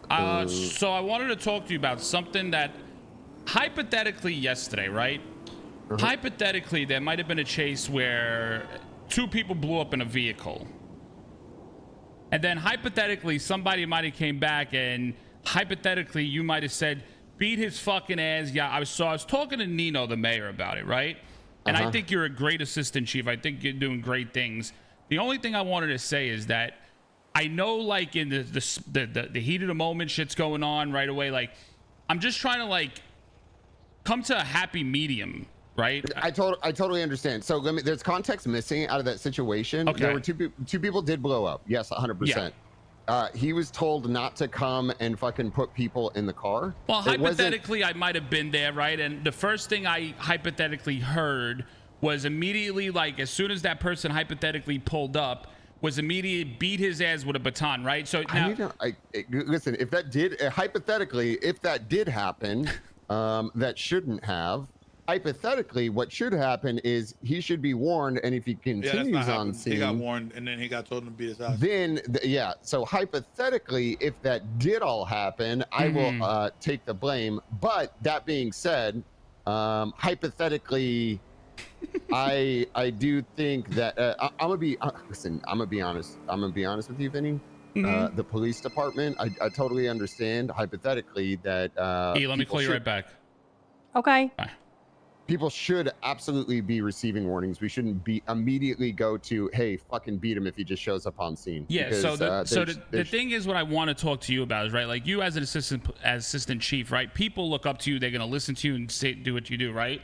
So I wanted to talk to you about something that hypothetically yesterday, right? Hypothetically, there might have been a chase where 2 people blew up in a vehicle. And then hypothetically, somebody might have came back and hypothetically you might have said, beat his fucking ass. Yeah, I was talking to Nino, the mayor, about it, right? And I think you're a great assistant chief. I think you're doing great things. The only thing I wanted to say is that I know, like, in the heat of the moment, shit's going on right away. Like, I'm just trying to, like, come to a happy medium, right? I totally understand. So there's context missing out of that situation. Okay. There were two people did blow up. Yes, 100%. He was told not to come and fucking put people in the car. Well, hypothetically, I might have been there, right? And the first thing I hypothetically heard was immediately, like, as soon as that person hypothetically pulled up, was immediately beat his ass with a baton, right? So now, listen, if that did hypothetically, if that did happen, that shouldn't have. Hypothetically, what should happen is he should be warned, and if he continues on scene, he got warned, and then he got told to beat his ass. Then, so hypothetically, if that did all happen, I will take the blame. But that being said, hypothetically, I do think that I'm gonna be listen. I'm gonna be honest. I'm gonna be honest with you, Vinny. The police department, I totally understand hypothetically that. Hey, let me call you right back. Okay. Bye. People should absolutely be receiving warnings. We shouldn't immediately go to, hey, fucking beat him if he just shows up on scene. Yeah. Because, The thing is, what I want to talk to you about is, right, like, you as an assistant chief, right? People look up to you. They're gonna listen to you and do what you do, right?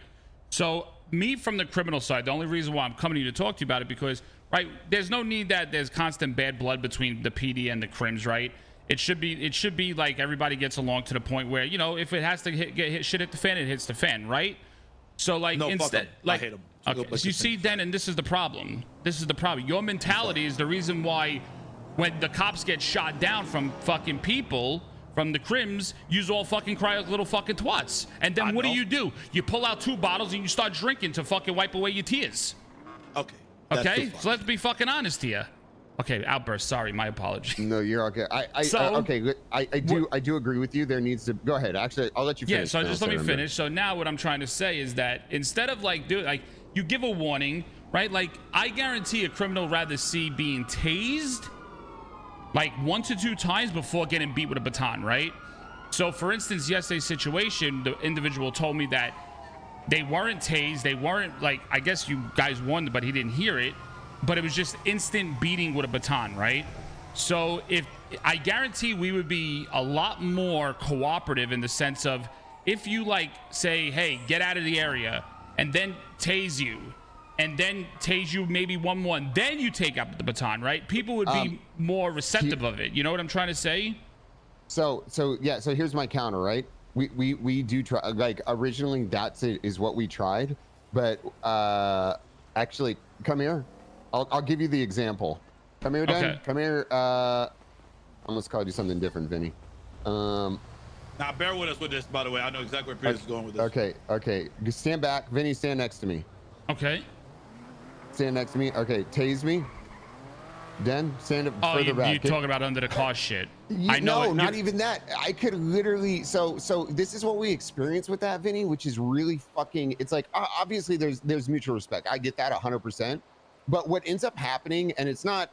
So me, from the criminal side, the only reason why I'm coming to you to talk to you about it, because, right, there's no need that there's constant bad blood between the PD and the crims, right? It should be like everybody gets along to the point where, you know, if it has to get hit shit at the fan, it hits the fan, right? So, like, no, instead, like, I hate him. Okay, so you see, then, and this is the problem. This is the problem. Your mentality is the reason why, when the cops get shot down from fucking people, from the crims, you all fucking cry like little fucking twats. And then what do? You pull out 2 bottles and you start drinking to fucking wipe away your tears. Okay. Okay. So let's be fucking honest here. Okay, outburst. Sorry, my apology. No, you're okay. I do agree with you. There needs to go ahead. Actually, I'll let you finish. Yeah, so just let me finish. So now what I'm trying to say is that instead of you give a warning, right? Like, I guarantee a criminal rather see being tased like 1 to 2 times before getting beat with a baton, right? So for instance, yesterday's situation, the individual told me that they weren't tased. They weren't, like, I guess you guys warned, but he didn't hear it. But it was just instant beating with a baton, right? So I guarantee we would be a lot more cooperative in the sense of, if you, like, say, hey, get out of the area, and then tase you, and then tase you maybe one more, and then you take up the baton, right? People would be more receptive of it. You know what I'm trying to say? So here's my counter, right? We do try, like, originally is what we tried, but actually, come here. I'll give you the example. Come here, Dan. Okay. Come here. I almost called you something different, Vinny. Now, bear with us with this, by the way. I know exactly where Peter's is going with this. Okay. Just stand back. Vinny, stand next to me. Okay. Stand next to me. Okay, tase me. Dan, stand up further back. You talking about under the car shit. I know. No, not even that. I could literally, so this is what we experience with that, Vinny, which is really fucking, it's like, obviously there's mutual respect. I get that 100%. But what ends up happening, and it's not,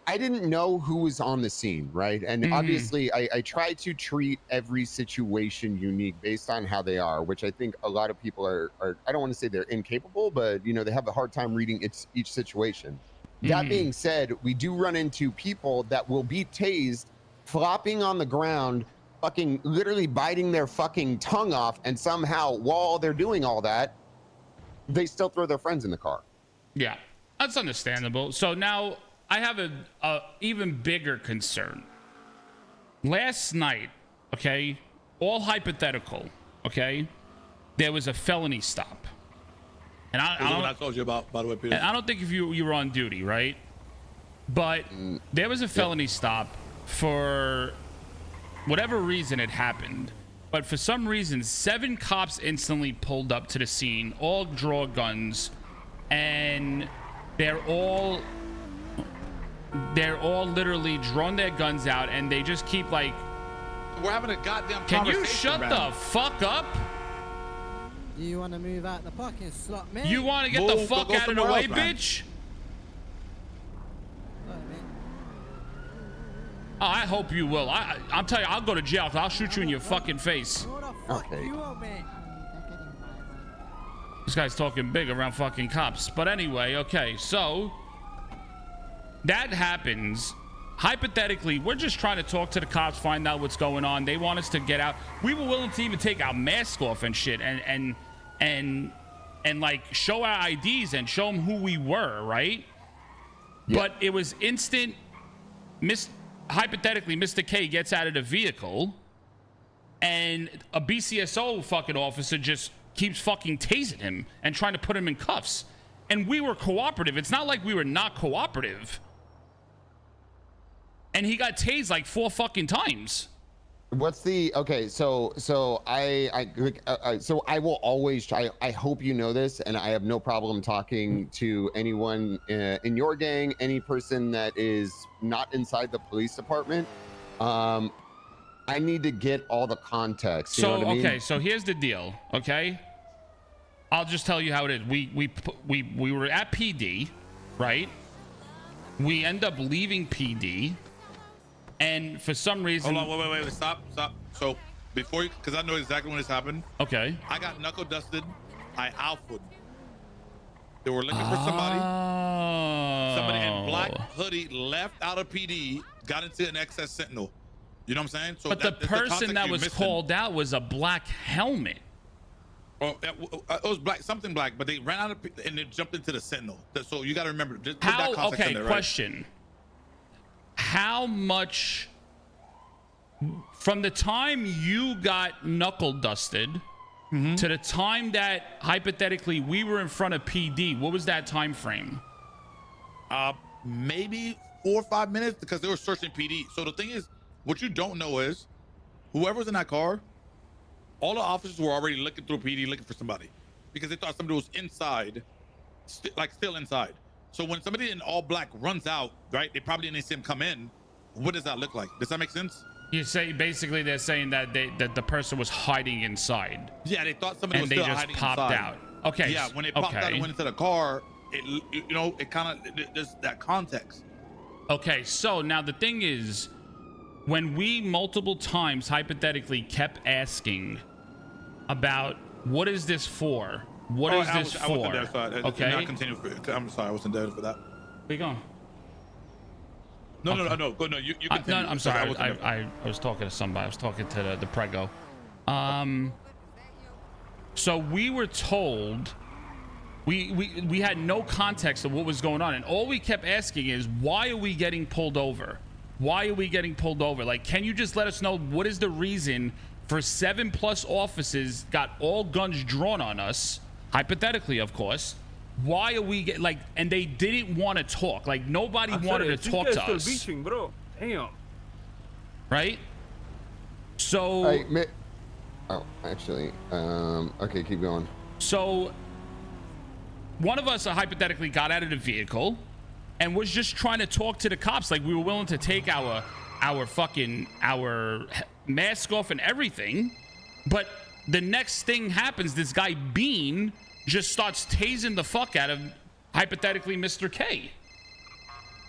I didn't know who was on the scene, right? And obviously I try to treat every situation unique based on how they are, which I think a lot of people are I don't want to say they're incapable, but, you know, they have a hard time reading each situation. That being said, we do run into people that will be tased, flopping on the ground, fucking literally biting their fucking tongue off, and somehow while they're doing all that, they still throw their friends in the car. Yeah. That's understandable. So now I have a even bigger concern. Last night, okay, all hypothetical, okay, there was a felony stop. And I told you about, by the way, Peter. And I don't think if you were on duty, right? But there was a felony stop for whatever reason it happened. But for some reason, 7 cops instantly pulled up to the scene, all draw guns, and they're all literally drawn their guns out, and they just keep, like, We're having a goddamn Can conversation. you shut the fuck up? You want to move out the parking slot, man? You want to get the fuck out of the way, bitch? Oh, I hope you will. I'm telling you, I'll go to jail because I'll shoot you in your fucking face. Okay. This guy's talking big around fucking cops. But anyway, okay, so that happens. Hypothetically, we're just trying to talk to the cops, find out what's going on. They want us to get out. We were willing to even take our mask off and shit and like show our IDs and show them who we were, right? Yeah. But it was instant. Hypothetically, Mr. K gets out of the vehicle and a BCSO fucking officer just keeps fucking tasing him and trying to put him in cuffs. And we were cooperative. It's not like we were not cooperative. And he got tased like 4 fucking times. What's the okay? So I will always try. I hope you know this, and I have no problem talking to anyone in your gang, any person that is not inside the police department. I need to get all the context. You know what I mean? Okay, so here's the deal. Okay, I'll just tell you how it is. We were at PD, right? We end up leaving PD. And for some reason, hold on, wait, stop. So before you, because I know exactly when this happened. Okay. I got knuckle dusted. I alphaed. They were looking for somebody. Somebody in black hoodie left out of PD, got into an XS Sentinel. You know what I'm saying? So but the person that was called out was a black helmet. Oh, it was black, something black, but they ran out of and they jumped into the Sentinel. So you got to remember. Just put that context okay, in there, right? question. How much from the time you got knuckle dusted to the time that hypothetically we were in front of PD, what was that time frame? Maybe 4 or 5 minutes because they were searching PD. So the thing is, what you don't know is whoever's in that car, all the officers were already looking through PD looking for somebody because they thought somebody was inside, still inside. So when somebody in all black runs out, right, they probably didn't see him come in. What does that look like? Does that make sense? You say basically they're saying that that the person was hiding inside. Yeah, they thought somebody was still still hiding inside. And they just popped out. Okay. Yeah, when they popped out and went into the car, it kind of there's that context. Okay, so now the thing is, when we multiple times hypothetically kept asking about what is this for? What is this for? I wasn't there, so okay. Not continue I'm sorry, I wasn't there for that. Where you going? No, go. No, you continue. No, I'm sorry. I was talking to somebody. I was talking to the prego. So we were told we had no context of what was going on, and all we kept asking is, why are we getting pulled over? Why are we getting pulled over? Like, can you just let us know what is the reason for 7+ officers got all guns drawn on us? Hypothetically, of course. Why are we and they didn't want to talk. Like, nobody wanted to talk to us. Beaching, bro. Damn. Right? So actually, okay, keep going. So one of us hypothetically got out of the vehicle and was just trying to talk to the cops. Like, we were willing to take our mask off and everything. But the next thing happens, this guy Bean just starts tasing the fuck out of hypothetically Mr. K.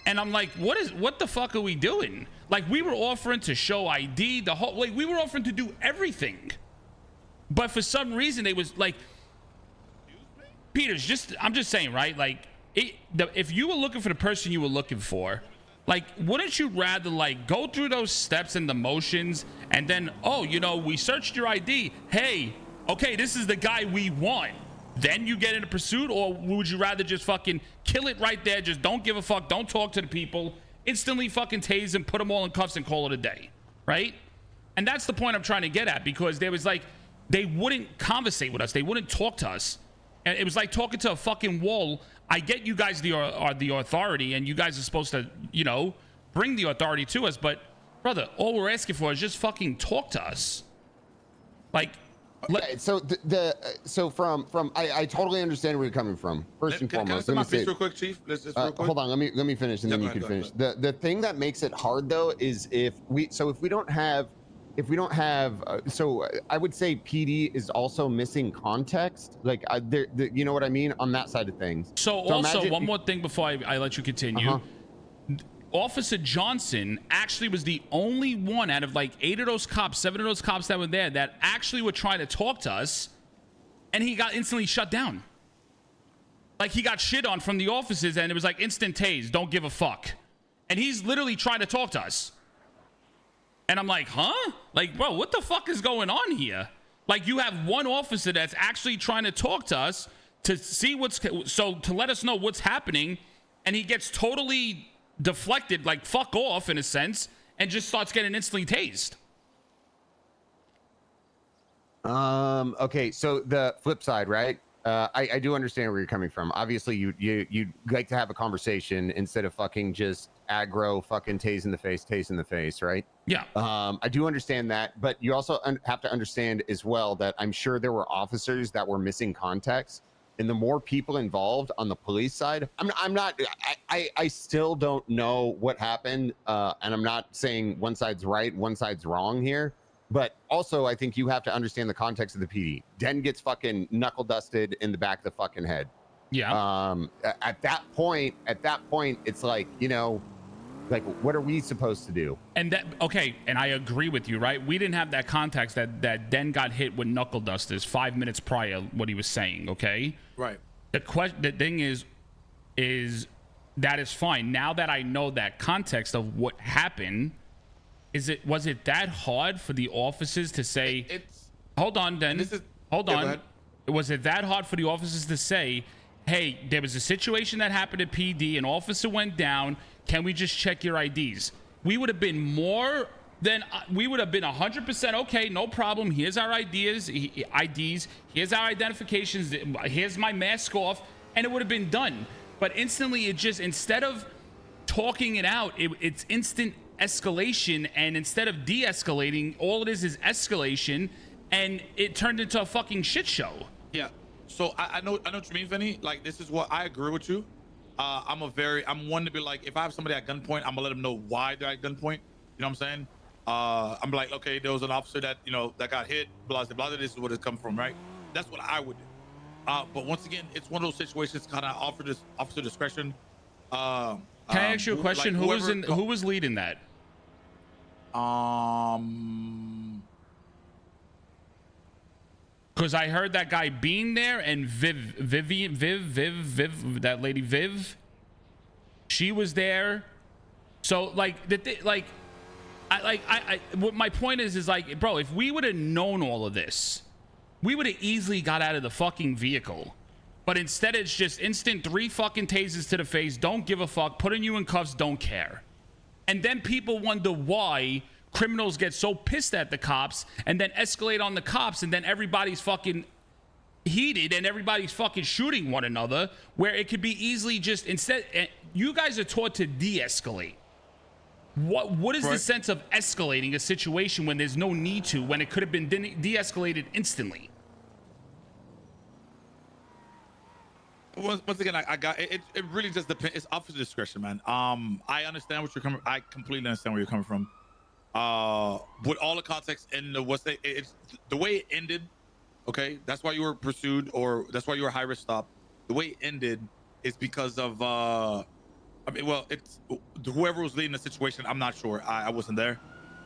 And I'm like, what the fuck are we doing? Like, we were offering to show ID, the whole, like, we were offering to do everything. But for some reason, they was like, Peters, I'm just saying, right? Like, if you were looking for the person you were looking for, like, wouldn't you rather, like, go through those steps and the motions and then, oh, we searched your ID. Hey, okay, this is the guy we want. Then you get into pursuit, or would you rather just fucking kill it right there? Just don't give a fuck. Don't talk to the people. Instantly fucking tase them, put them all in cuffs and call it a day, right? And that's the point I'm trying to get at, because there was like, they wouldn't conversate with us. They wouldn't talk to us. And it was like talking to a fucking wall. I get you guys are the authority, and you guys are supposed to, bring the authority to us. But brother, all we're asking for is just fucking talk to us. Like, okay, so I totally understand where you're coming from. First and foremost, can I say real quick, Chief? Let's just real quick. Hold on, let me finish, and then you can finish. The thing that makes it hard though is if we don't have if we don't have, so I would say PD is also missing context. Like, you know what I mean on that side of things. So also, one more thing before I let you continue. Officer Johnson actually was the only one out of like 8 of those cops, 7 of those cops that were there that actually were trying to talk to us, and he got instantly shut down. Like, he got shit on from the officers, and it was like instant tase, don't give a fuck. And he's literally trying to talk to us. And I'm like, huh? Like, bro, what the fuck is going on here? Like, you have one officer that's actually trying to talk to us to see to let us know what's happening, and he gets totally deflected, like fuck off in a sense, and just starts getting instantly tased. Okay, so the flip side, right? I do understand where you're coming from. Obviously, you'd like to have a conversation instead of fucking just aggro, fucking tase in the face, right? Yeah. I do understand that, but you also have to understand as well that I'm sure there were officers that were missing context, and the more people involved on the police side, I still don't know what happened, and I'm not saying one side's right, one side's wrong here. But also, I think you have to understand the context of the PD. Den gets fucking knuckle dusted in the back of the fucking head. Yeah. At that point, it's like, you know, like, what are we supposed to do? And that, okay, and I agree with you, right? We didn't have that context that Den got hit with knuckle dusters 5 minutes prior, what he was saying, okay? Right. The thing is that is fine. Now that I know that context of what happened, was it that hard for the officers to say, hold on, Den, hold on. Was it that hard for the officers to say, hey, there was a situation that happened at PD, an officer went down, can we just check your IDs? We would have been more than, we would have been 100% okay, no problem. Here's our IDs, here's our identifications, here's my mask off, and it would have been done. But instantly, it just, instead of talking it out, it's instant escalation, and instead of de-escalating, all it is escalation, and it turned into a fucking shit show. Yeah. So I know what you mean, Vinny. Like, this is what I agree with you. I'm one to be like, if I have somebody at gunpoint, I'm gonna let them know why they're at gunpoint. You know what I'm saying? I'm like, okay, there was an officer that, you know, that got hit, blah, blah, blah, this is what it's come from, right? That's what I would do. But once again, it's one of those situations kind of officer discretion. Can I ask you a question? Like, who was leading that? Because I heard that guy being there, and Viv, that lady Viv, she was there. So like what my point is like, bro, if we would have known all of this, we would have easily got out of the fucking vehicle. But instead, it's just instant 3 fucking tasers to the face. Don't give a fuck. Putting you in cuffs. Don't care. And then people wonder why criminals get so pissed at the cops and then escalate on the cops, and then everybody's fucking heated and everybody's fucking shooting one another, where it could be easily just, instead, you guys are taught to de-escalate. What is the sense of escalating a situation when there's no need to, when it could have been de-escalated instantly? Once again, I got it. It really just depends. It's officer discretion, man. I understand what you're coming. I completely understand where you're coming from. With all the context and it's the way it ended. Okay, that's why you were pursued, or that's why you were high risk stop. The way it ended is because of I mean, well, it's whoever was leading the situation. I'm not sure. I wasn't there.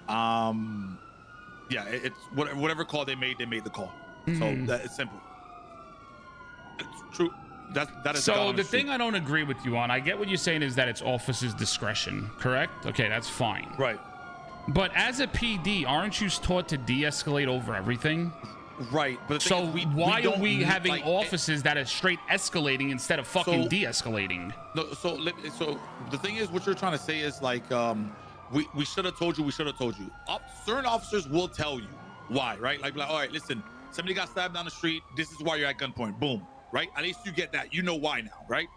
Yeah, it's whatever call they made the call. So that it's simple. It's true. That is so the thing I don't agree with you on, I get what you're saying is that it's officer's discretion, correct? Okay, that's fine. Right. But as a PD, aren't you taught to de-escalate over everything? Right. But so why are we having like, officers that are straight escalating instead of fucking de-escalating? No, so the thing is, what you're trying to say is like, we should have told you. We should have told you. Certain officers will tell you why, right? Like, all right, listen, somebody got stabbed down the street. This is why you're at gunpoint. Boom. Right? At least you get that. You know why now, right?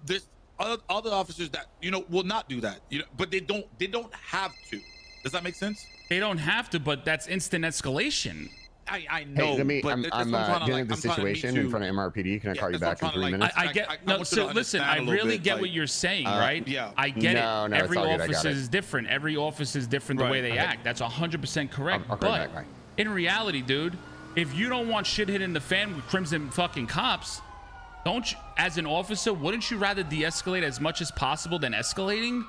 This other officers that, you know, will not do that. You know, but they don't have to. Does that make sense? They don't have to, but that's instant escalation. I know. Hey, let me. but I'm that's what trying to, dealing like, with the I'm trying to meet situation in you. front of MRPD. Can I call you back in 3 minutes? I get no. want you So to listen, I understand a little really bit, get like, what you're saying, right? yeah. I get No, it. no, it's Every all good, I office got it. is different. Every office is different the Right, way they okay. act. That's 100% correct. I'll call you But back, bye. in reality, dude, if you don't want shit hitting the fan with crimson fucking cops, don't you, as an officer, wouldn't you rather de-escalate as much as possible than escalating?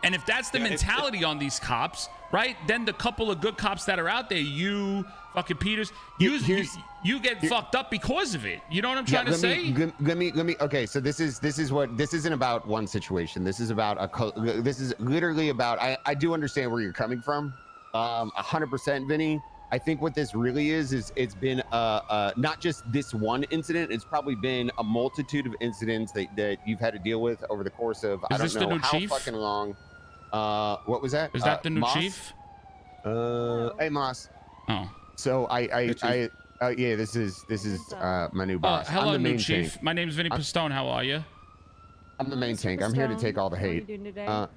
And if that's the mentality on these cops, right, then the couple of good cops that are out there, you fucking Peters, you get fucked up because of it. You know what I'm trying to say? Let me. Okay, so this isn't about one situation. This is about this is literally about. I do understand where you're coming from, 100%, Vinny. I think what this really is it's been not just this one incident. It's probably been a multitude of incidents that you've had to deal with over the course of I don't know how fucking long. What was that? Is that the new Moss? chief? Hey Moss. Oh. So yeah, this is my new boss. Hello, I'm the new main chief. tank. My name is Vinny Pistone. How are you? I'm the main tank. I'm here to take all the How are you hate. doing today?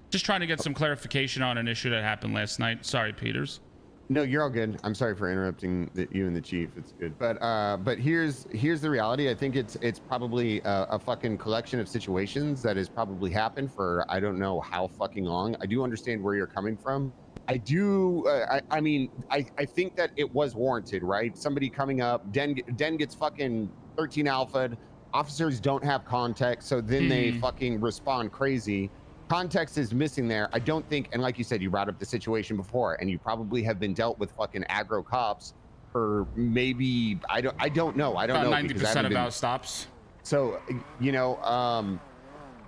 Just trying to get some clarification on an issue that happened last night. Sorry, Peters. No, you're all good. I'm sorry for interrupting you and the chief. It's good, but here's the reality. I think it's probably a fucking collection of situations that has probably happened for I don't know how fucking long. I do understand where you're coming from. I do. I mean, I think that it was warranted, right? Somebody coming up, Den gets fucking 13 alpha'd. Officers don't have context, so then they fucking respond crazy. Context is missing there. I don't think, and like you said, you brought up the situation before, and you probably have been dealt with fucking aggro cops for maybe I don't know. I don't know. 90% of our stops. So, you know,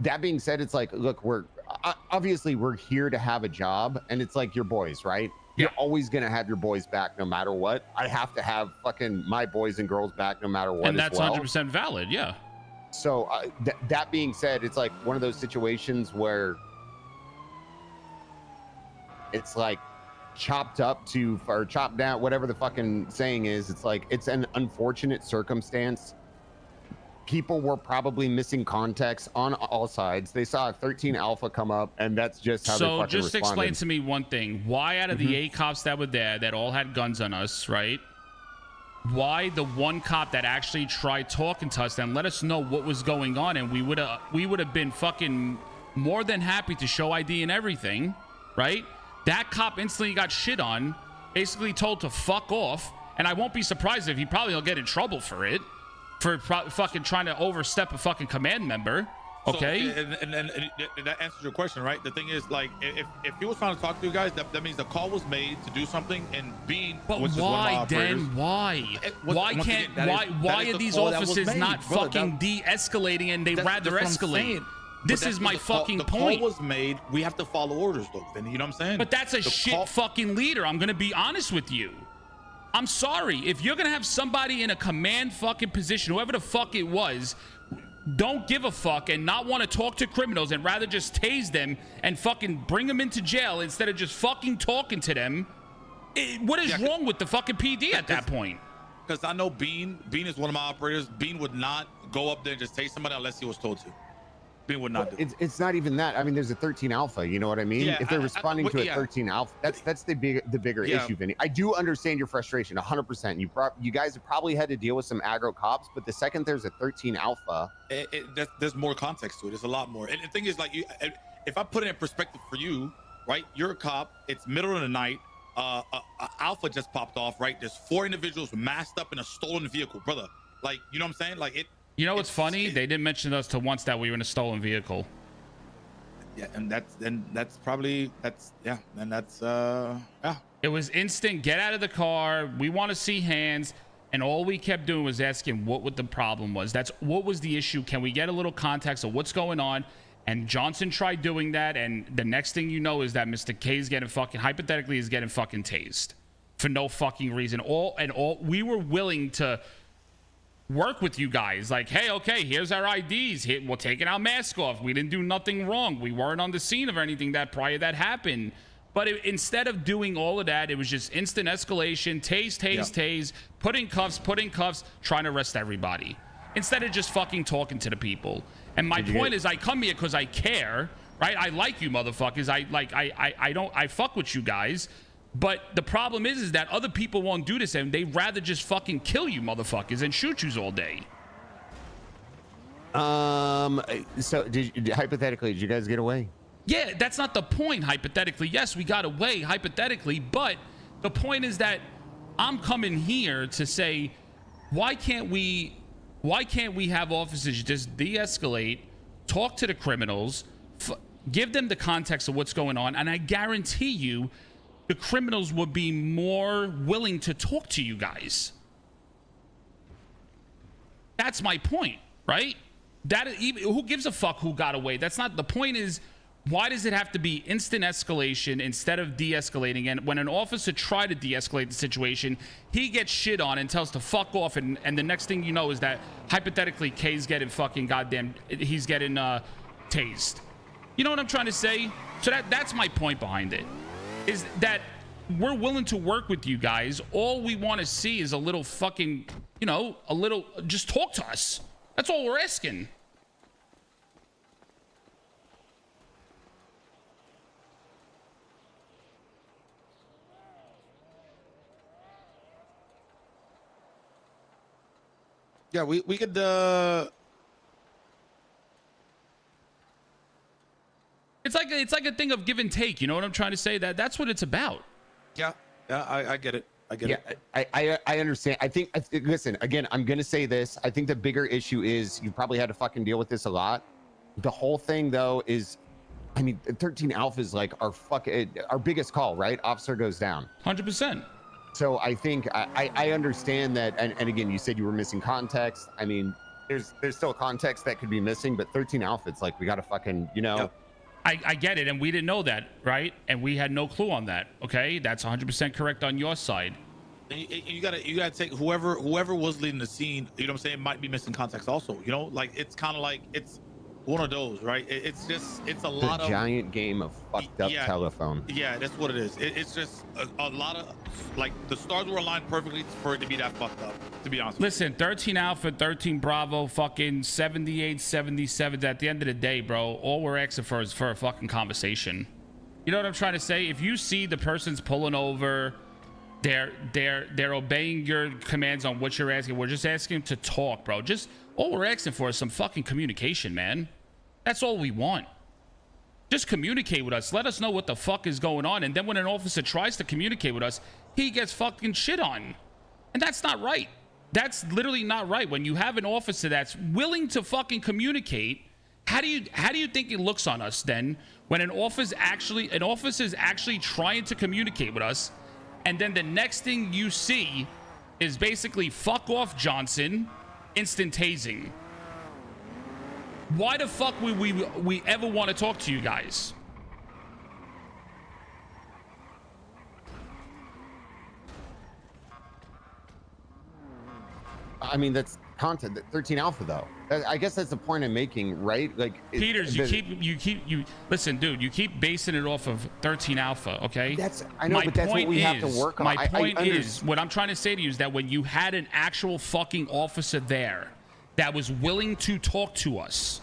that being said, it's like, look, we're obviously we're here to have a job, and it's like your boys, right? You're always gonna have your boys back no matter what. I have to have fucking my boys and girls back no matter what. And that's as well. 100% valid. Yeah. So that being said, it's like one of those situations where it's like chopped up to or chopped down, whatever the fucking saying is. It's like it's an unfortunate circumstance. People were probably missing context on all sides. They saw a 13 alpha come up, and that's just how they fucking responded. So just explain to me one thing. Why out of the 8 cops that were there that all had guns on us, right? Why the one cop that actually tried talking to us and let us know what was going on, and we would have been fucking more than happy to show ID and everything, right? That cop instantly got shit on, basically told to fuck off, and I won't be surprised if he probably will get in trouble for it, for fucking trying to overstep a fucking command member. Okay. So, and that answers your question, right? The thing is, like, if he was trying to talk to you guys, that means the call was made to do something, and Bean, but which is one of my operators, why are these officers not fucking de-escalating and they rather escalate? This is my fucking point. The call was made. We have to follow orders, though, Vinny. You know what I'm saying? But that's a shit fucking leader. I'm gonna be honest with you. I'm sorry. If you're gonna have somebody in a command fucking position, whoever the fuck it was, don't give a fuck and not want to talk to criminals and rather just tase them and fucking bring them into jail instead of just fucking talking to them. What is wrong with the fucking PD at that point? Because I know Bean is one of my operators. Bean would not go up there and just tase somebody unless he was told to. Bean would not do it. It's not even that. I mean, there's a 13 alpha. You know what I mean? Yeah, if they're responding to a 13 alpha, that's the bigger issue, Vinny. I do understand your frustration 100%. You guys have probably had to deal with some aggro cops, but the second there's a 13 alpha, there's more context to it. There's a lot more. And the thing is, like, if I put it in perspective for you, right? You're a cop. It's middle of the night. Alpha just popped off, right? There's 4 individuals masked up in a stolen vehicle, brother. Like, you know what I'm saying? Like it. You know what's funny? They didn't mention us to once that we were in a stolen vehicle. Yeah, and that's It was instant. Get out of the car. We want to see hands. And all we kept doing was asking what the problem was. That's what was the issue. Can we get a little context of what's going on? And Johnson tried doing that. And the next thing you know is that Mr. K is getting fucking, hypothetically, is getting fucking tased for no fucking reason. We were willing to work with you guys, like, hey, okay, here's our IDs. We're taking our mask off. We didn't do nothing wrong. We weren't on the scene of anything that happened. But instead of doing all of that, it was just instant escalation, tase, put in cuffs, trying to arrest everybody instead of just fucking talking to the people. And my point is, I come here because I care, right? I like you motherfuckers. I fuck with you guys. But the problem is that other people won't do this, and they'd rather just fucking kill you motherfuckers and shoot you all day. So hypothetically, did you guys get away? Yeah, that's not the point. Hypothetically, yes, we got away hypothetically, but the point is that I'm coming here to say, why can't we have officers just de-escalate, talk to the criminals, give them the context of what's going on, and I guarantee you the criminals would be more willing to talk to you guys. That's my point, right? Who gives a fuck who got away? That's not the point. Is why does it have to be instant escalation instead of de-escalating? And when an officer tried to de-escalate the situation, he gets shit on and tells to fuck off, and the next thing you know is that hypothetically K's getting fucking he's getting tased. You know what I'm trying to say? So that's my point behind it, is that we're willing to work with you guys. All we want to see is a little fucking, just talk to us. That's all we're asking. Yeah, we could It's like a thing of give and take. You know what I'm trying to say? That's what it's about. Yeah, I get it. I get it. I understand. I think, listen, again, I'm going to say this. I think the bigger issue is you probably had to fucking deal with this a lot. The whole thing, though, is, I mean, 13 Alpha is like our biggest call, right? Officer goes down. 100%. So I think I understand that. And again, you said you were missing context. I mean, there's still context that could be missing, but 13 Alpha, it's like we got to fucking, Yep. I get it, and we didn't know that, right? And we had no clue on that. Okay, that's 100% correct on your side. And you gotta take whoever was leading the scene. You know what I'm saying? Might be missing context also. You know, like it's kind of like it's one of those, right? It's a lot of giant game of fucked up telephone. Yeah, that's what it is. It's just a lot of, like, the stars were aligned perfectly for it to be that fucked up, to be honest. Listen, 13 Alpha, 13 Bravo, fucking 78, 77. At the end of the day, bro, all we're asking for is for a fucking conversation. You know what I'm trying to say? If you see the person's pulling over, they're obeying your commands on what you're asking, we're just asking them to talk, bro. Just all we're asking for is some fucking communication, man. That's all we want. Just communicate with us. Let us know what the fuck is going on. And then when an officer tries to communicate with us, he gets fucking shit on. And that's not right. That's literally not right. When you have an officer that's willing to fucking communicate, how do you think it looks on us then when an officer's actually trying to communicate with us, and then the next thing you see is basically fuck off Johnson, instant tasing? Why the fuck would we ever want to talk to you guys? I mean, that's content. 13 Alpha, though. I guess that's the point I'm making, right? Like, Peters, you listen, dude. You keep basing it off of 13 Alpha, okay? I know, but that's what we have to work on. My point is, what I'm trying to say to you is that when you had an actual fucking officer there that was willing to talk to us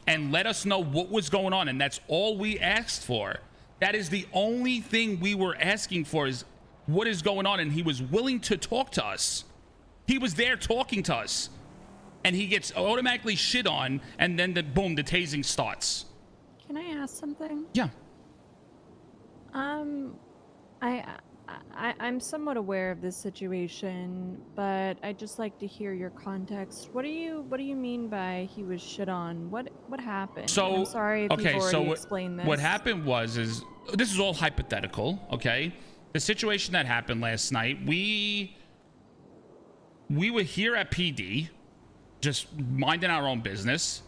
and let us know what was going on, and that's all we asked for. That is the only thing we were asking for, is what is going on, and he was willing to talk to us. He was there talking to us, and he gets automatically shit on, and then boom, the tasing starts. Can I ask something? Yeah. I'm somewhat aware of this situation, but I'd just like to hear your context. What do you mean by he was shit on? What happened? So I'm sorry if you've already explained this. What happened was this is all hypothetical, okay? The situation that happened last night, we were here at PD, just minding our own business.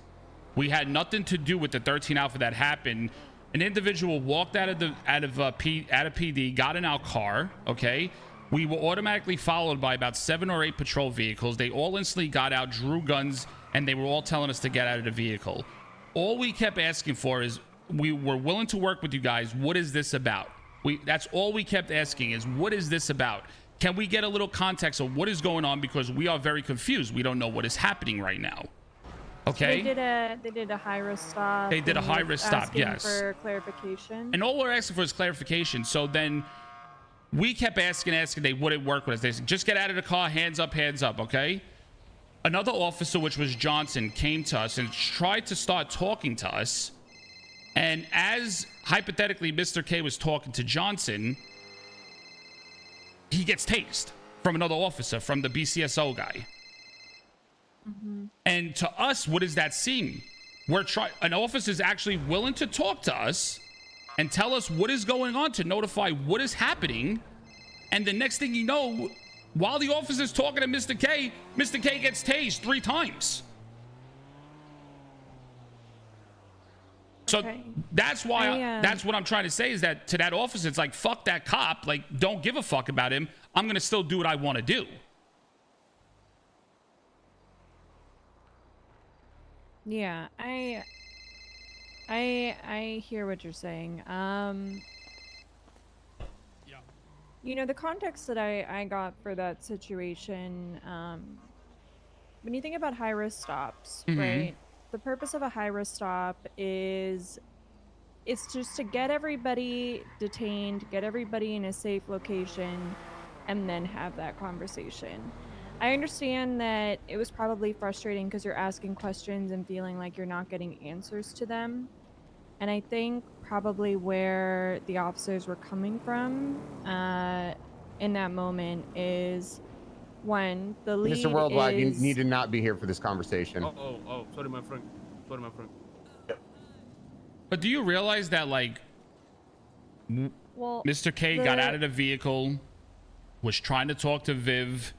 We had nothing to do with the 13 Alpha that happened. An individual walked out of PD, got in our car, okay? We were automatically followed by about 7 or 8 patrol vehicles. They all instantly got out, drew guns, and they were all telling us to get out of the vehicle. All we kept asking for is, we were willing to work with you guys. What is this about? That's all we kept asking is, what is this about? Can we get a little context of what is going on? Because we are very confused. We don't know what is happening right now. Okay. So they did a high risk stop. They did a high risk stop. Yes. For clarification. And all we're asking for is clarification. So then we kept asking. They wouldn't work with us. They said, just get out of the car, hands up, okay? Another officer, which was Johnson, came to us and tried to start talking to us. And as hypothetically Mr. K was talking to Johnson, he gets tased from another officer, from the BCSO guy. And to us, what does that seem? An officer is actually willing to talk to us and tell us what is going on, to notify what is happening. And the next thing you know, while the officer's talking to Mr. K gets tased 3 times. So that's why that's what I'm trying to say, is that to that officer, it's like, fuck that cop, like, don't give a fuck about him. I'm gonna still do what I want to do. Yeah, I hear what you're saying. You know, the context that I got for that situation, when you think about high-risk stops, right? The purpose of a high-risk stop is it's just to get everybody detained, get everybody in a safe location, and then have that conversation. I understand that it was probably frustrating because you're asking questions and feeling like you're not getting answers to them. And I think probably where the officers were coming from in that moment is, one, the lead Mr. Worldwide, is... you need to not be here for this conversation. Oh, sorry, my friend. But do you realize that, like, Mr. K got out of the vehicle, was trying to talk to Viv,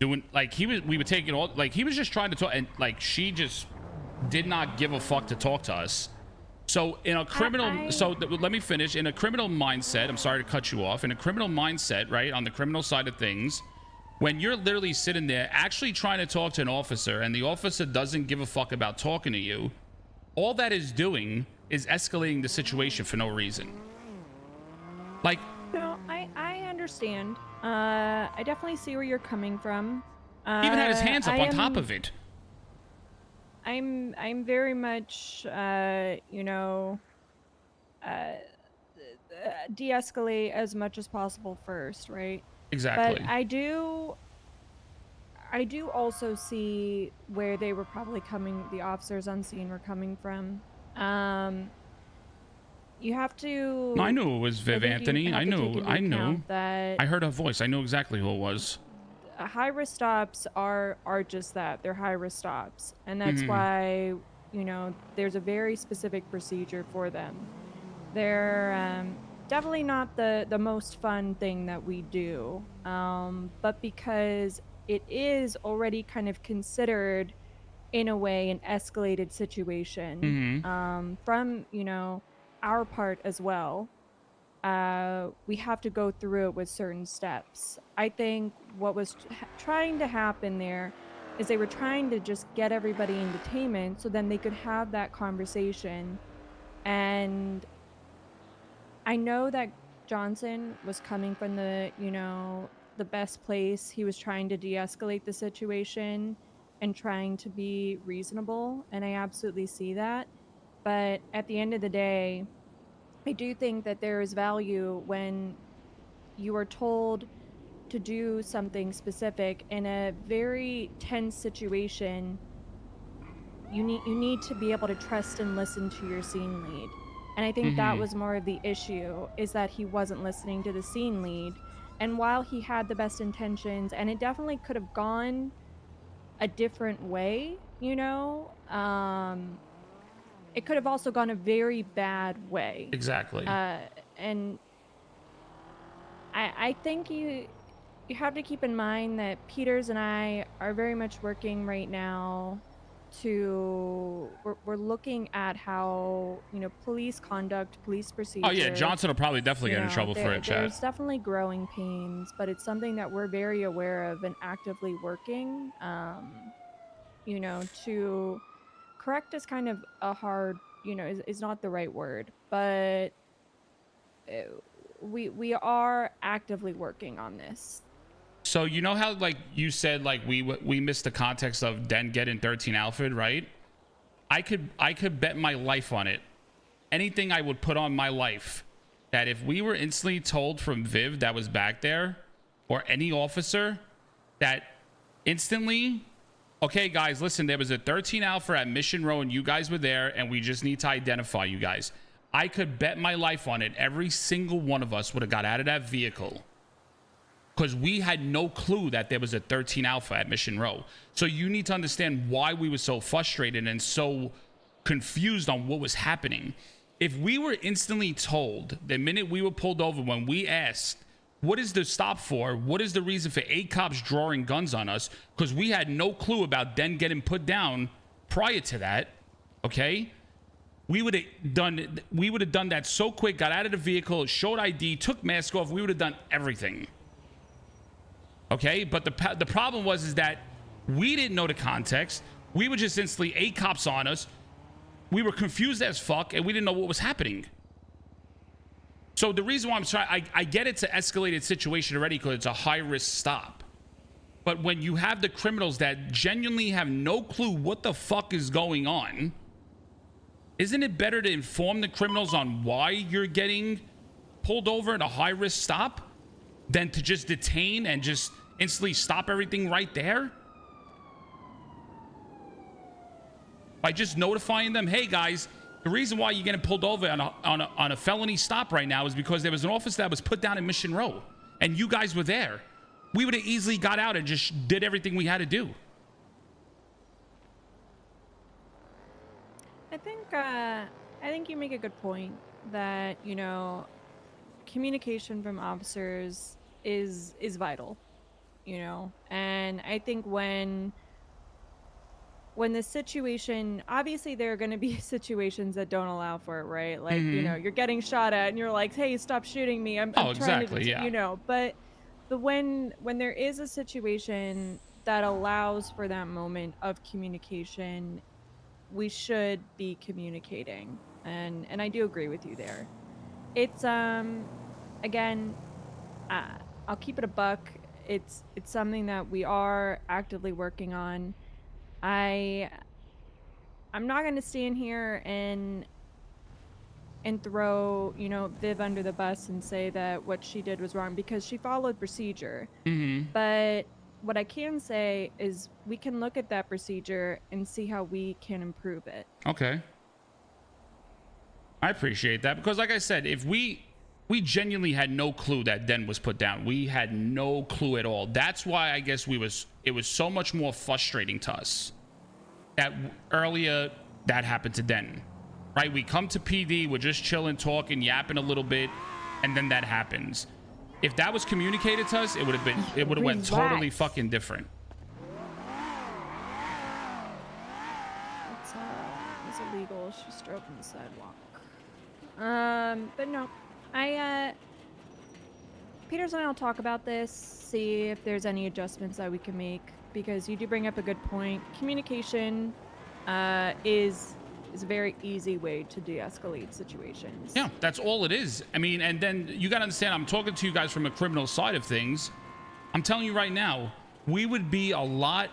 doing, like, we were taking all, like, he was just trying to talk, and, like, she just did not give a fuck to talk to us. So in a criminal, let me finish. In a criminal mindset, I'm sorry to cut you off. In a criminal mindset, right, on the criminal side of things, when you're literally sitting there actually trying to talk to an officer and the officer doesn't give a fuck about talking to you, all that is doing is escalating the situation for no reason. Like, no, I understand. I definitely see where you're coming from. He even had his hands up on top of it. I'm very much, you know, de-escalate as much as possible first, right? Exactly. But I do also see where they were probably coming, the officers on scene were coming from. You have to... No, I knew it was Viv Anthony. I knew. That I heard her voice. I knew exactly who it was. High-risk stops are just that. They're high-risk stops. And that's why, you know, there's a very specific procedure for them. They're definitely not the most fun thing that we do. But because it is already kind of considered, in a way, an escalated situation from, you know, our part as well. We have to go through it with certain steps. I think what was trying to happen there is they were trying to just get everybody in detainment so then they could have that conversation. And I know that Johnson was coming from the, you know, the best place. He was trying to de-escalate the situation and trying to be reasonable, and I absolutely see that. But at the end of the day, I do think that there is value when you are told to do something specific in a very tense situation. You need to be able to trust and listen to your scene lead. And I think that was more of the issue, is that he wasn't listening to the scene lead. And while he had the best intentions, and it definitely could have gone a different way, you know, it could have also gone a very bad way. Exactly. And I think you have to keep in mind that Peters and I are very much working right now to, we're looking at how, you know, police conduct, police procedure. Oh yeah, Johnson will probably definitely get in trouble for it, chat. There's definitely growing pains, but it's something that we're very aware of and actively working, you know, to... Correct is kind of a hard, you know, is not the right word, but we are actively working on this. So you know how, like, you said, like, we missed the context of Den getting 13 Alfred, right? I could bet my life on it. Anything I would put on my life that if we were instantly told from Viv that was back there, or any officer, that instantly, okay, guys, listen, there was a 13 Alpha at Mission Row and you guys were there and we just need to identify you guys. I could bet my life on it. Every single one of us would have got out of that vehicle because we had no clue that there was a 13 Alpha at Mission Row. So you need to understand why we were so frustrated and so confused on what was happening. If we were instantly told the minute we were pulled over, when we asked, what is the stop for? What is the reason for 8 cops drawing guns on us? Because we had no clue about Den getting put down prior to that. Okay, we would have done that so quick. Got out of the vehicle, showed ID, took mask off. We would have done everything. Okay, but the problem was that we didn't know the context. We were just instantly 8 cops on us. We were confused as fuck, and we didn't know what was happening. So the reason why I'm trying, I get it's an escalated situation already because it's a high-risk stop. But when you have the criminals that genuinely have no clue what the fuck is going on, isn't it better to inform the criminals on why you're getting pulled over at a high-risk stop than to just detain and just instantly stop everything right there? By just notifying them, hey guys, the reason why you're getting pulled over on a felony stop right now is because there was an officer that was put down in Mission Row and you guys were there. We would have easily got out and just did everything we had to do. I think you make a good point that, you know, communication from officers is vital, you know, and I think when the situation, obviously there are going to be situations that don't allow for it, right? Like, you know, you're getting shot at and you're like, hey, stop shooting me. I'm trying exactly, to, yeah. you know, but when there is a situation that allows for that moment of communication, we should be communicating. And I do agree with you there. It's, again, I'll keep it a buck. It's something that we are actively working on. I'm not going to stand here and throw, you know, Viv under the bus and say that what she did was wrong because she followed procedure. But what I can say is we can look at that procedure and see how we can improve it. Okay. I appreciate that because like I said, if we genuinely had no clue that Den was put down. We had no clue at all. That's why I guess it was so much more frustrating to us that earlier that happened to Den, right? We come to PD, we're just chilling, talking, yapping a little bit, and then that happens. If that was communicated to us, it would have went totally fucking different. It's illegal. She's stroking the sidewalk. But no. Peters and I will talk about this, see if there's any adjustments that we can make, because you do bring up a good point. Communication is a very easy way to de-escalate situations. Yeah, that's all it is. I mean, and then you got to understand, I'm talking to you guys from a criminal side of things. I'm telling you right now, we would be a lot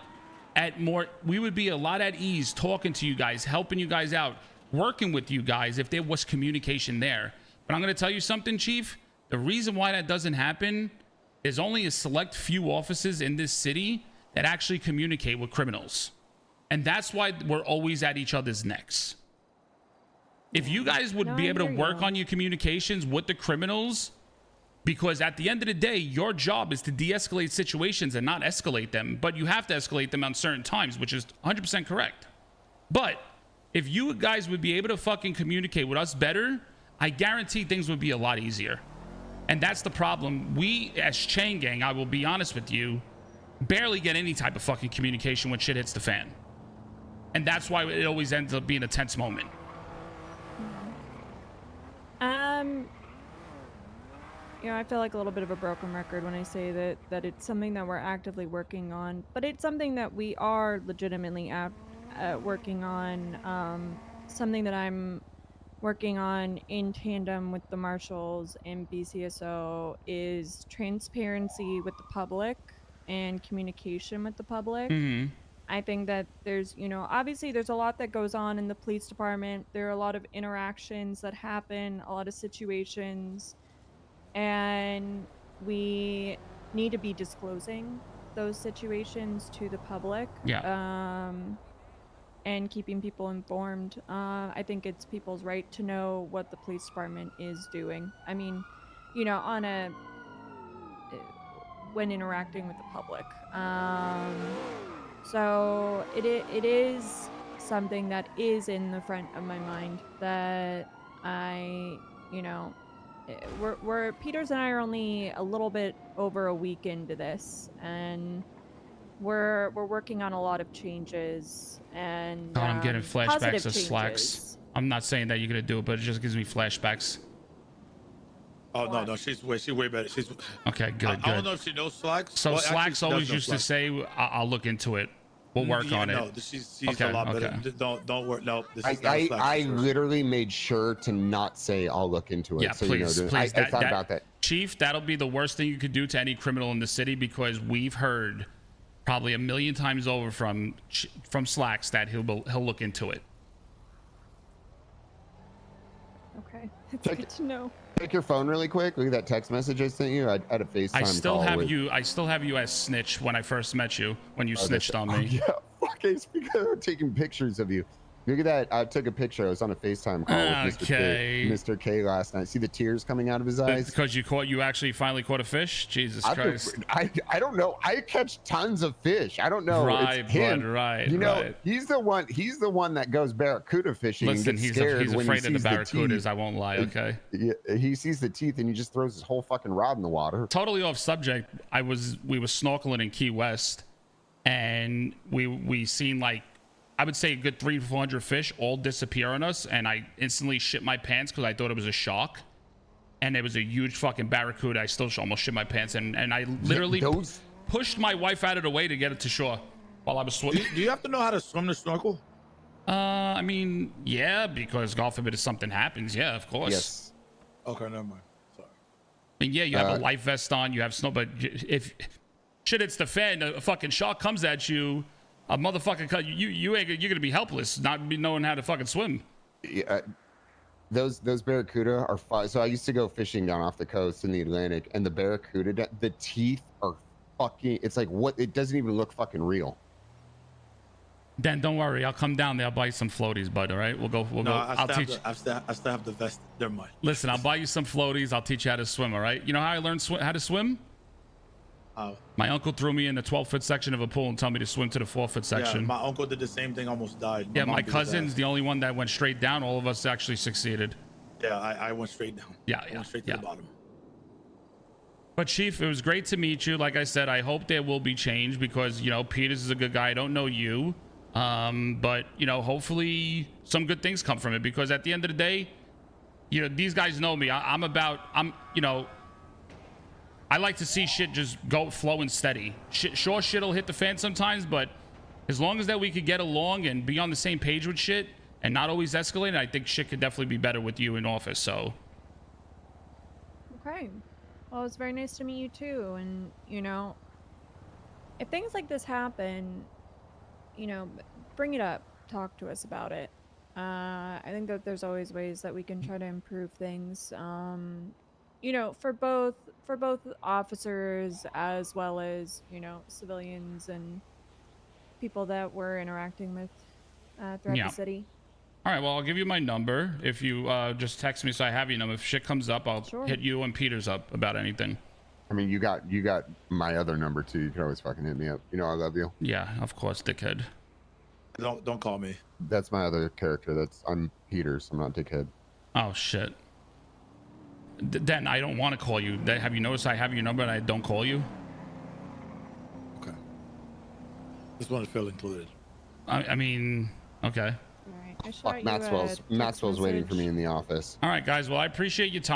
at ease talking to you guys, helping you guys out, working with you guys if there was communication there. But I'm going to tell you something, Chief. The reason why that doesn't happen is only a select few officers in this city that actually communicate with criminals. And that's why we're always at each other's necks. If you guys would be able to work on your communications with the criminals, because at the end of the day, your job is to de-escalate situations and not escalate them. But you have to escalate them on certain times, which is 100% correct. But if you guys would be able to fucking communicate with us better, I guarantee things would be a lot easier. And that's the problem. We, as Chain Gang, I will be honest with you, barely get any type of fucking communication when shit hits the fan. And that's why it always ends up being a tense moment. You know, I feel like a little bit of a broken record when I say that it's something that we're actively working on, but it's something that we are legitimately working on. Something that I'm working on in tandem with the marshals and BCSO is transparency with the public and communication with the public. I think that there's, obviously there's a lot that goes on in the police department. There are a lot of interactions that happen, a lot of situations, and we need to be disclosing those situations to the public. Yeah. And keeping people informed. I think it's people's right to know what the police department is doing. I mean, on a when interacting with the public. So it is something that is in the front of my mind that we're Peters and I are only a little bit over a week into this, and we're working on a lot of changes and God, I'm getting flashbacks of Slacks. changes. I'm not saying that you're gonna do it, but it just gives me flashbacks. Oh no, she's way better. She's okay. Good. I don't know if she knows Slacks. So well, Slacks actually, always used to say, "I'll look into it. We'll work on no, it." she's Okay, a lot better. okay. Don't worry. No, this is not I Slacks. literally made sure to not say I'll look into it. Yeah, so please, please. I thought about that. Chief, that'll be the worst thing you could do to any criminal in the city, because we've heard probably 1,000,000 times over from Slacks that he'll look into it. Okay, it's good to know. Check your phone really quick. Look at that text message I sent you. I had a FaceTime I still call have you as snitch when I first met you, when you snitched on me. Yeah, fucking speaking of taking pictures of you. Look at that. I took a picture. I was on a FaCetime call with Mr. K last night. See the tears coming out of his eyes? Because you actually finally caught a fish? Jesus Christ. I don't know. I catch tons of fish. I don't know. Right, it's him. bud, right. Right. He's the one that goes barracuda fishing. Listen, and gets he's scared when afraid he of the sees barracudas. teeth. I won't lie, okay? He sees the teeth and he just throws his whole fucking rod in the water. Totally off subject. We were snorkeling in Key West, and we seen, like, I would say a good 300 to 400 fish all disappear on us, and I instantly shit my pants because I thought it was a shark, and it was a huge fucking barracuda. I still almost shit my pants, and I literally pushed my wife out of the way to get it to shore while I was swimming. Do you have to know how to swim to snorkel? I mean, yeah, because God forbid if something happens, yeah, of course. Yes. Okay, never mind. Sorry. I mean, yeah, you have a life vest on, you have snow, but if shit hits the fan, a fucking shark comes at you, a motherfucker, you're gonna be helpless, not be knowing how to fucking swim. Yeah, those barracuda are fun. So I used to go fishing down off the coast in the Atlantic, and the barracuda, the teeth are fucking. It's like what? It doesn't even look fucking real. Dan, don't worry, I'll come down there. I'll buy you some floaties, bud. All right, we'll go. I'll teach. I still have the vest. Never mind. Listen, I'll buy you some floaties. I'll teach you how to swim. All right. You know how I learned how to swim? My uncle threw me in the 12-foot section of a pool and told me to swim to the 4-foot section. Yeah, my uncle did the same thing, almost died. My cousin's the only one that went straight down. All of us actually succeeded. Yeah, I went straight down. Yeah, I went straight to the bottom. But Chief, it was great to meet you. Like I said, I hope there will be change because, Peters is a good guy. I don't know you. But, hopefully some good things come from it, because at the end of the day, these guys know me. I like to see shit just go flowing steady. Shit'll hit the fan sometimes, but as long as that we could get along and be on the same page with shit and not always escalate, I think shit could definitely be better with you in office. So. Okay. Well, it's very nice to meet you too. And, if things like this happen, bring it up, talk to us about it. I think that there's always ways that we can try to improve things. For both officers as well as, civilians and people that we're interacting with throughout the city. All right, well, I'll give you my number. If you just text me so I have your number. If shit comes up, I'll hit you and Peters up about anything. I mean, you got my other number too. You can always fucking hit me up. I love you. Yeah, of course, dickhead. Don't call me. That's my other character. I'm Peters. I'm not dickhead. Oh shit. Then I don't want to call you. Have you noticed I have your number and I don't call you? Okay. Just want to feel included. I mean, okay. All right. I shot Fuck, Maxwell's waiting for me in the office. All right, guys. Well, I appreciate your time.